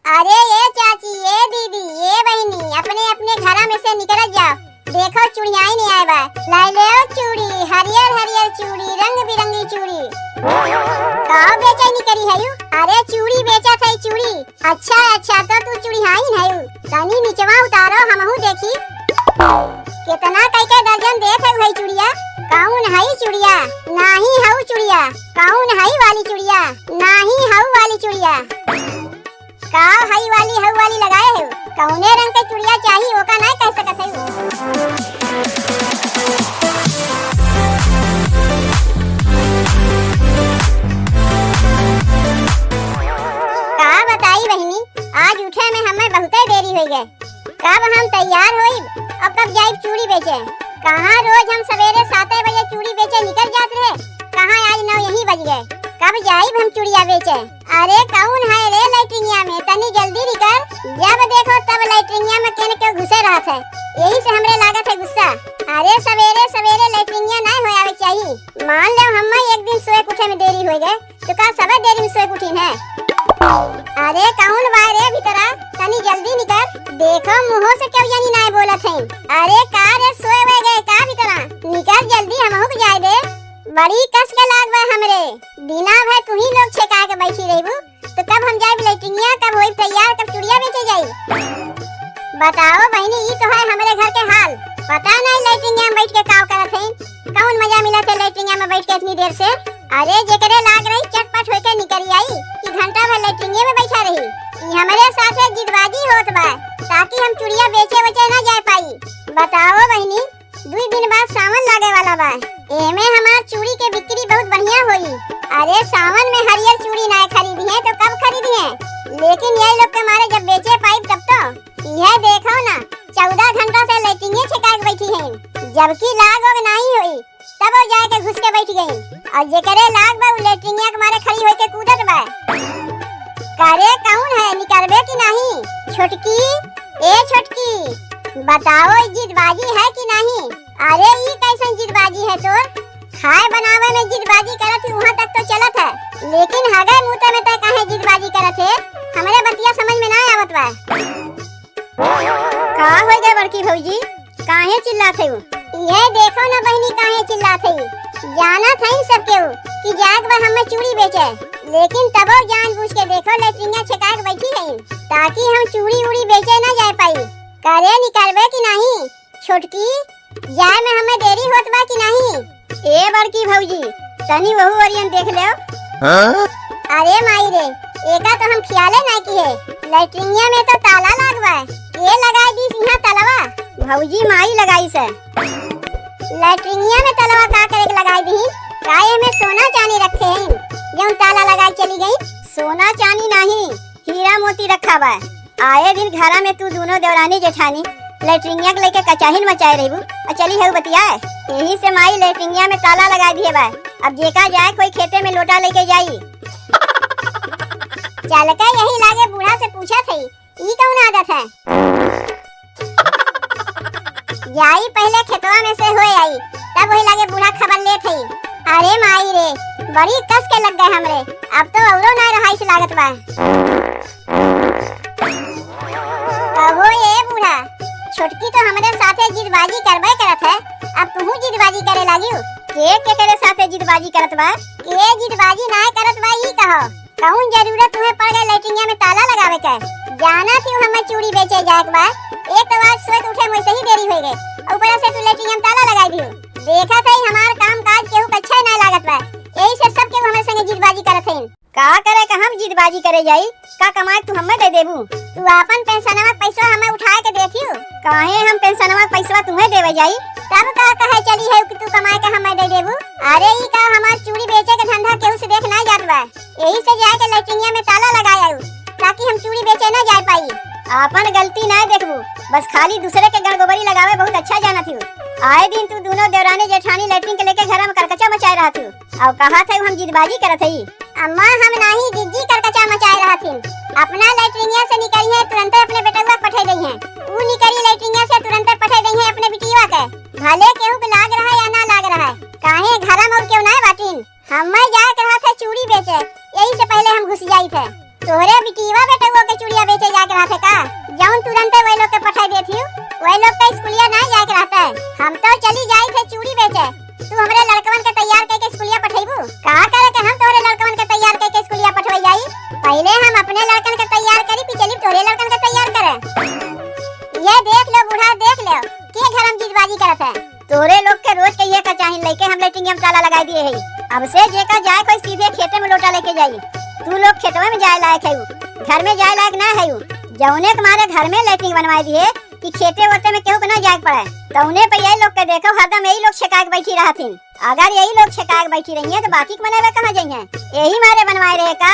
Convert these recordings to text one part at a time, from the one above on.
अरे ये चाची, ये दीदी, ये बहनी, अपने अपने घर में से निकल जाओ। देखो चूड़ियाँ ही नहीं आए बा। लाई ले चूड़ी, हरियर हरियर चूड़ी, रंग बिरंगी चूड़ी। काओ बेचैनी करी है यू? अरे चूड़ी बेचा था चूड़ी। अच्छा अच्छा, तो तू चूड़ियाँ ही है यू। तनी नीचवा उतारो हमहू देखी। कितना कई दर्जन देत है भाई चूड़िया। कौन है चूड़िया? नाही हऊ चूड़िया। कौन है वाली चूड़िया? नाही हऊ वाली चूड़िया। का हई वाली हऊ वाली लगाए है? कौने रंग के चूड़िया चाहिए ओका नहीं कह सकत है। का बताई बहनी, आज उठे में हमें बहुत देरी हो गए। कब हम तैयार होई और कब जाई चूड़ी बेचे? कहाँ रोज हम सवेरे 7 बजे चूड़ी बेचे निकल जाते रहे, कहाँ आज 9 यही बज गए। कब जाई हम चूड़िया बेचे? अरे कौन है रे लैट्रिनिया में? तनी जल्दी निकल। जब देखो तब लैट्रिनिया में केन के घुसे रहत है, यही से हमरे लागत है गुस्सा। अरे सवेरे सवेरे लैट्रिनिया नहीं हो आवे चाहिए। मान लो हम एक दिन सोए उठे में देरी हो गए तो का सब देरी में सोए उठी है? अरे कौन बा रे भीतरा? तनी जल्दी निकल। देखो मुंह से क्यों जानी नहीं बोलत है? अरे का रे सोए वे गए का भीतरा? निकल जल्दी, हमहू के जाए दे। बड़ी कस के लाग बा हमरे। दिना भर तू ही लोग छेका के बैठी रहीबू, तो कब हम जाए लैट्रिनिया, कब होई तैयार, कब चूड़िया बेचे जाई? बताओ बहनी, ये तो है हमरे घर के हाल। पता नहीं लैट्रिनिया में बैठ के काव करत है। कौन मजा मिलत है लैट्रिनिया में बैठ के इतनी देर से? अरे जेकरे लाग रही चटपट होके निकल आई कि घंटा भर लैट्रिनिया में बैठा रही। ये हमरे साथे जिदबाजी होत बा ताकि हम चूड़िया बेचे वचे ना जा पाई। बताओ बहनी, 2 दिन बाद सावन लागे वाला बा। एमे हमार चूड़ी के बिक्री बहुत बढ़िया होई। अरे सावन में हरियर चूड़ी ना खरीदी है तो कब खरीदी है? लेकिन ये लोग के मारे जब बेचे पाई तब तो। यह देखो ना, 14 घंटा से लैट्रिनिया छेका के बैठी है, जबकि लाग वग नहीं हुई तब वो जाके घुस के बैठ गई। और जेकरे लाग बा लैट्रिनिया के मारे खड़ी होके कूदत बा। करे कौन है? निकलबे कि नहीं? छोटकी, ए छोटकी, बताओ जिदबाजी है कि नहीं? अरे ये कैसन जिदबाजी है तोर? खाए बनावे में जिदबाजी करत वहाँ तक तो चलत है, लेकिन हगे मुँह में तो काहे जिदबाजी करत है? हमारे बतिया समझ में ना आवत बा। का हो गए बड़की भौजी, काहे चिल्लात है? ये देखो ना बहनी, काहे चिल्लात है? जाना था सब केहू कि जाग बा हमें चूड़ी बेचे, लेकिन तबो जानबूझ के देखो लैट्रिनिया छेका के बैठी है ताकि हम चूड़ी उड़ी बेचे ना जा पाई। करे निकलबे कि नहीं? छोटकी, जाए में हमें देरी होत बा कि नहीं? ए बड़की भौजी, तनी वहू ओरियन देख ले। अरे माई रे, एका तो हम ख्याले नहीं किए। लैट्रिनिया में तो ताला लाग बा, ये लगाई दी यहाँ तलवा? भौजी माई लगाई से। लैट्रिनिया में तलवा का करे के लगाई दी? काहे में सोना चांदी रखे हैं जो ताला लगाई चली गई? सोना चांदी नहीं, हीरा मोती रखा बा। आए दिन घरा में तू दोनों देवरानी जेठानी लैट्रिनिया के लेके कचाहिन मचाए रहीबू और चली है बतियाए। यही से माई लैट्रिनिया में ताला लगा दिए बा। अब जेका जाए कोई खेते में लोटा लेके जाई। चल के यही लागे बूढ़ा से पूछा थी, ई कौन आदत है? जाई पहले खेतवा में से होए आई, तब वही लागे बूढ़ा खबर ले थी। अरे माई रे, बड़ी कस के लग गए हमरे। अब तो औरो ना रहाई से लागत बा। कहो ये बूढ़ा, छोटकी तो हमारे साथे जिदबाजी करबे करत है, अब तू जिदबाजी करे लागियो? के करे साथे जिदबाजी करत बा? के जिदबाजी ना करत बा ई कहो? कौन जरूरत तुम्हें पड़ गई लैट्रिनिया में ताला लगावे के? जाना थी हमें चूड़ी बेचे जाए बा। एक तो आज सोए उठे मुझसे ही देरी हो गई, ऊपर से तू लैट्रिनिया में ताला लगा दियो। देखा था हमार काम काज केहू अच्छा ना लागत बा, यही से सब केहू हमारे संगे जिदबाजी करत है। का करे का हम जिदबाजी करे जाई? का कमाए तू हमें दे देबू? तू अपन पेंशनवा पैसा हमें उठाए के देथियो। काहे हम पेंशनवा पैसा तुम्हें देवे जाई? तब का कहे चली है कि तू कमाए के हमें दे देबू? अरे ई का हमार चूड़ी बेचे के धंधा केहू से देख ना जात बा, यही से जाए के लैट्रिनिया में ताला लगाया ताकि हम चूड़ी बेचे ना जा पाई। अपन गलती ना देखबू, बस खाली दूसरे के गड़गोबरी लगावे बहुत अच्छा जाना थी। आए दिन तू दोनों देवरानी जेठानी लैट्रिन के लेके घर में करकचा मचाए रहा थी और कहा था हम जिदबाजी करत हई। अम्मा हम नहीं जिद्दी करकचा मचाए रहा थी। अपना लैट्रिनिया से निकली है तुरंत अपने बेटवा पठे दी है, वो निकली लैट्रिनिया से तुरंत पठे दी है अपने बिटिया के। भले केहू के लाग रहा है या ना लाग रहा है, काहे घर में और क्यों ना बाटिन। हम जाए रहा था चूड़ी बेचे, यही से पहले हम घुस जाई थे। तोहरे बिटीवा बेटवा के चूड़िया बेचे जाके रहते का? जौन तुरंत वही लोग के पठाई देती हूँ, वही लोग का स्कूलिया नहीं जाके रहता है। हम तो चली जाई थे चूड़ी बेचे, तू हमरे लड़कवन के तैयार करके स्कूलिया पठेबू? का करे के हम तोहरे लड़कवन के तैयार करके स्कूलिया पठवाई जाई? पहले हम अपने लड़कन के तैयार करी, फिर चली तोहरे लड़कन के तैयार करे। ये देख लो बूढ़ा, देख लो के घर हम जीतबाजी करत है। तोरे लोग के रोज के ये का चाहिए लेके हम लेटिंग में ताला लगा दिए है। अब से जेका जाए कोई सीधे खेते में लोटा लेके जाई। तू लोग खेतवे में जाए लायक है, घर में जाए लायक ना है। जौने के मारे घर में लेटिंग बनवाई दिए कि खेते वोते में केहू के ना जाए पड़े। तौने पे यही लोग के देखो हरदम यही लोग छकाक बैठी रहथिन। अगर यही लोग छकाक बैठी रही है तो बाकी के मनेवे कहां जाइए? यही मारे बनवाए रहे का?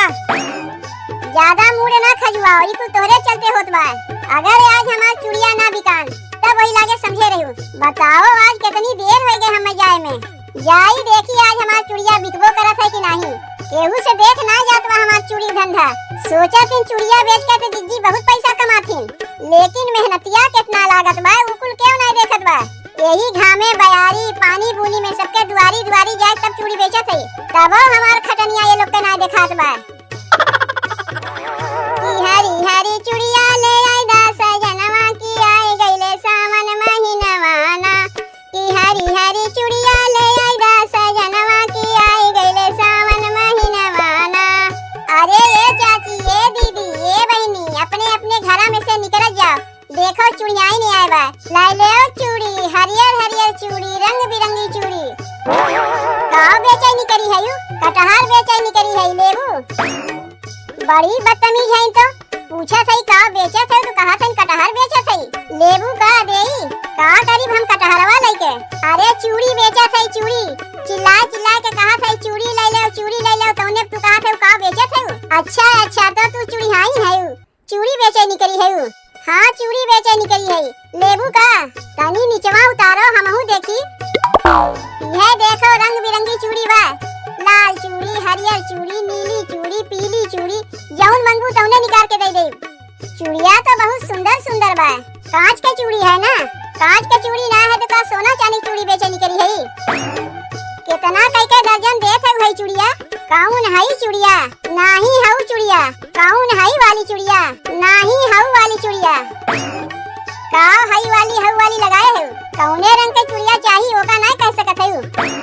ज्यादा मूड ना खजुआओ, ई कुल तोहरे चलते होत बा। अगर आज हमार चूड़िया ना बिकान तब वही लागे समझे रही। बताओ आज कितनी देर हो गई हमें जाए में। जाई देखी आज हमार चूड़िया बिकबो करत है कि नहीं। केहू से देख ना जात बा हमार चूड़ी धंधा। सोचा थी चूड़िया बेच के तो दीदी बहुत पैसा कमाथिन, लेकिन मेहनतिया कितना लागत बा उ कुल क्यों नहीं देखत बा। यही घामे बयारी पानी बूनी में सबके दुआरी दुआरी जाए तब चूड़ी बेचत है, तबो हमार खटनिया ये लोग के ना देखात बा। हरी हरी चूड़िया ले आई दास जनवा की आई गईले सावन महीनवा ना। की हरी हरी चूड़िया ले आई दास जनवा की आई गईले सावन महीनवा ना। अरे ये चाची, ये दीदी, ये बहनी, अपने अपने घरा में से निकल जाओ, देखो चूड़िया ही नहीं आए बा। लाई ले चूड़ी, हरियर हरियर चूड़ी, रंग बिरंगी चूड़ी। काओ बेचैनी करी है यू? कटहर बेचैनी करी है लेबू? बड़ी बदतमीज है तो। पूछा सही का बेचा थे तो कहा था कटहर बेचा थे। लेबू का देई का करीब हम कटहरवा लेके। अरे चूड़ी बेचा थे चूड़ी, चिल्ला चिल्ला के कहा था चूड़ी ले ले चूड़ी ले ले। तूने तू कहा था का बेचा थे? अच्छा अच्छा तो तू चूड़ी हाई है, चूड़ी बेचैनी करी है। हाँ चूड़ी बेचैनी करी है। लेबू का तनी नीचवा उतारो हमहू देखी। यह देखो रंग बिरंगी चूड़ी बा, लाल चूड़ी, हरियर चूड़ी, नीली चूड़ी, पीली चूड़ी, जौन मंगू तौने निकाल के दे दे। चूड़िया तो बहुत सुंदर सुंदर बा। कांच के चूड़ी है ना? कांच के चूड़ी ना है तो का सोना चांदी चूड़ी बेचैनी करी है? कितना कई के दर्जन देत है भाई चूड़िया। कौन है चूड़िया? नाही हऊ चूड़िया। कौन है वाली चूड़िया? नाही हऊ वाली चूड़िया। का हई वाली हऊ वाली लगाए है? कौने रंग के चूड़िया चाहिए ओका ना कह सकत है।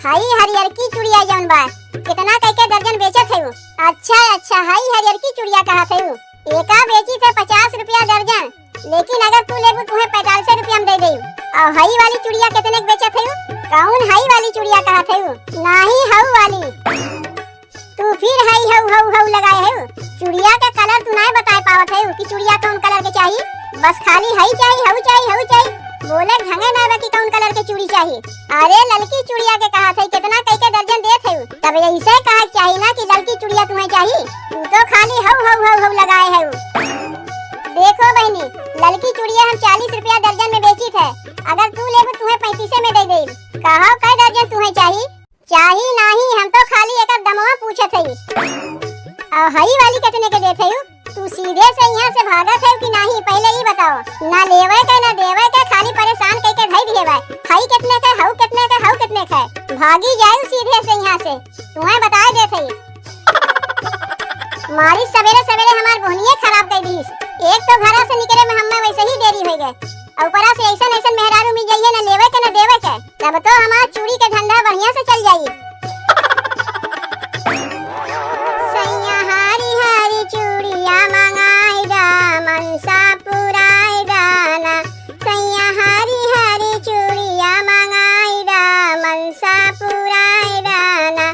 हाई हरियर की चूड़िया जौन बा कितना कई के दर्जन बेचत है? अच्छा अच्छा हाई हरियर की चूड़िया कहा थे। एका बेची थे 50 रुपया दर्जन, लेकिन अगर तू लेबू तुम्हें 45 रुपया में दे दे। और हाई वाली चूड़िया कितने बेचत है? कौन हाई वाली चूड़िया कहा थे? नाही हऊ वाली। तू फिर हाई हऊ हऊ हऊ लगाए है। चूड़िया का कलर तू नहीं बता पावत है कि चूड़िया कौन कलर के चाहिए? बस खाली हाई चाहिए हऊ चाहिए हऊ चाहिए, बोले ढंगे ना कि कौन कलर के चूड़ी चाहिए। अरे लड़की चूड़िया के कहा थे कितना कई के दर्जन देत है, तब ऐसे कहा चाहिए ना कि लड़की चूड़िया तुम्हें चाहिए। तू तो खाली हऊ हऊ हऊ हऊ लगाए है। देखो बहनी, लड़की चूड़िया हम 40 रुपया दर्जन में बेची थे, अगर तू लेबू तुम्हें 35 में दे दे। कहो कई दर्जन तुम्हें चाहिए? चाहिए नहीं, हम तो खाली एक दमवा पूछत है। और हई वाली कितने के देत है? तू सीधे से यहाँ से भागत है कि नहीं पहले ही बताओ। ना लेवे के ना देवे के, खाली परेशान कई के धई दिए बा। हई कितने के हऊ कितने के हऊ कितने के? भागी जाऊ सीधे से यहाँ से, तुम्हें बताए देत है। मारी सवेरे सवेरे हमार बोहनिए खराब कर दीस। एक तो घरा से निकले में हमें वैसे ही देरी हो गए, और ऊपरा से ऐसा ऐसा मेहरारू मिल जाइए ना लेवे के ना देवे के, तब तो हमार चूड़ी के धंधा बढ़िया से चल जाइए। सैया हारी हारी चूड़िया मंगाई दा, मनसा पुराई दाना। सैया हारी हारी चूड़िया मंगाई दा, मनसा पुराई दाना।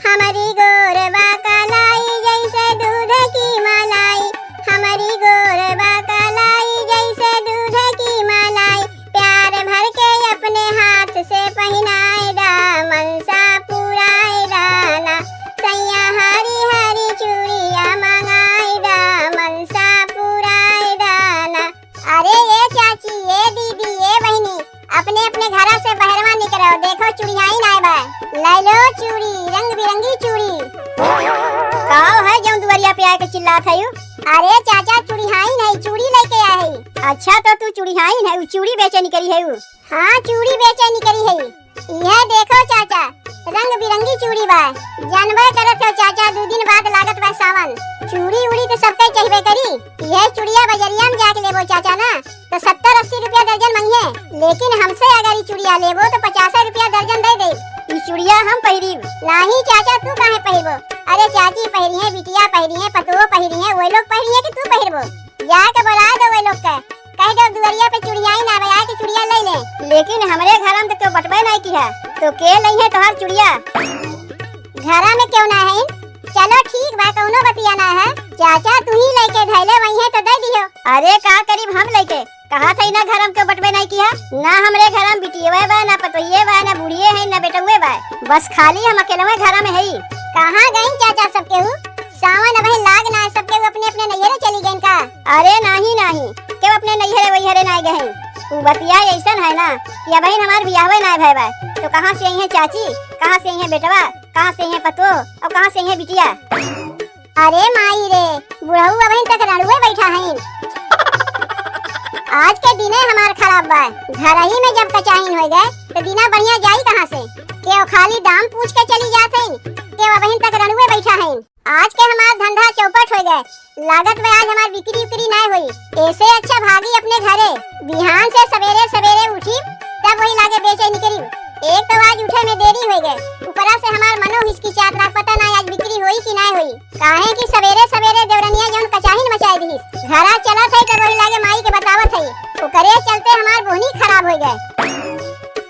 हमारी गोरबा कलाई जैसे दूध की मलाई, हमारी गोरबा कलाई जैसे दूध की मलाई। प्यार भर के अपने हाथ से पहनाए दा, मनसा पुराई दाना। सैया हारी हारी चूड़िया मंगाई दा, मनसा पुराई दाना। अरे ये चाची, ये दीदी, ये बहनी, अपने अपने घरा से बहरवा निकलो, देखो चूड़िया ही ना बा। ले लो चूड़ी, रंग बिरंगी चूड़ी। काओ है जो दुआरिया पे आके चिल्लात है? अरे चाचा चूड़ी हाई नहीं, चूड़ी लेके आए है। अच्छा तो तू चूड़ी हाई है, चूड़ी बेचैनी करी है? हाँ चूड़ी बेचैनी करी है। यह देखो चाचा, रंग बिरंगी चूड़ी बा। जानबे करत हो चाचा, 2 दिन बाद लागत बा सावन। चूड़ी उड़ी तो सबके चाहिए करी। यह चूड़िया बजरिया में जाके लेबो चाचा ना तो 70-80 रुपया दर्जन मंगे, लेकिन हमसे अगर ये चूड़िया लेबो तो 50 रुपया दर्जन दे दे। ये चूड़िया हम पहिरीब। नहीं चाचा, तू काहे पहिरबो? अरे चाची पहिरी है, बिटिया पहिरी है, पतोह पहिरी है, वो लोग पहिरी है कि तू पहिरबो? जाके बुला दो वो लोग के, कह दो दुवरिया पे चूड़िया ही ना बया के चूड़िया ले ले। लेकिन हमरे घर में तो बटबे नहीं किया, तो के नहीं है तोहार चूड़िया? घरा में क्यों ना है? चलो ठीक बा, कौनो बतिया ना है। चाचा तू ही लेके धैले वही है तो दे दियो। अरे का करीब हम लेके कहा था ना घर में क्यों बटबे नहीं किया? ना हमरे घर में बिटिया बा, ना पतोहिए बा, ना बुढ़िए है, ना बेटुए बा, बस खाली हम अकेले घर में है। कहाँ गई चाचा सब केहू? सावन अब लाग ना सब केहू अपने अपने नैहरे चली गई का? अरे नहीं नहीं, क्यों अपने नैहरे वैहरे ना गए? तू बतिया ऐसन है ना कि अब हमार बियाह ना भय बा, तो कहाँ से आई है चाची, कहाँ से आई है बेटवा, कहाँ से आई है पतो और कहाँ से आई है बिटिया? अरे माई रे, बुढ़ऊ अब तक रणुए बैठा है। आज के दिने हमार खराब बा। घर ही में जब कचाइन हो गए तो दिना बढ़िया जाई कहाँ से? क्यों खाली दाम पूछ के चली जाते हैं? क्यों अब तक रणुए बैठा है? आज के हमार धंधा चौपट हो गए, लागत में आज हमार बिक्री उक्री ना हुई। ऐसे अच्छा भागी अपने घरे, बिहान से सवेरे सवेरे उठी तब वही लागे बेचे निकली। एक तो आज उठे में देरी हो गए, ऊपरा से हमार मनो हिचकिचात, ना पता ना आज बिक्री हुई कि ना हुई। काहे कि सवेरे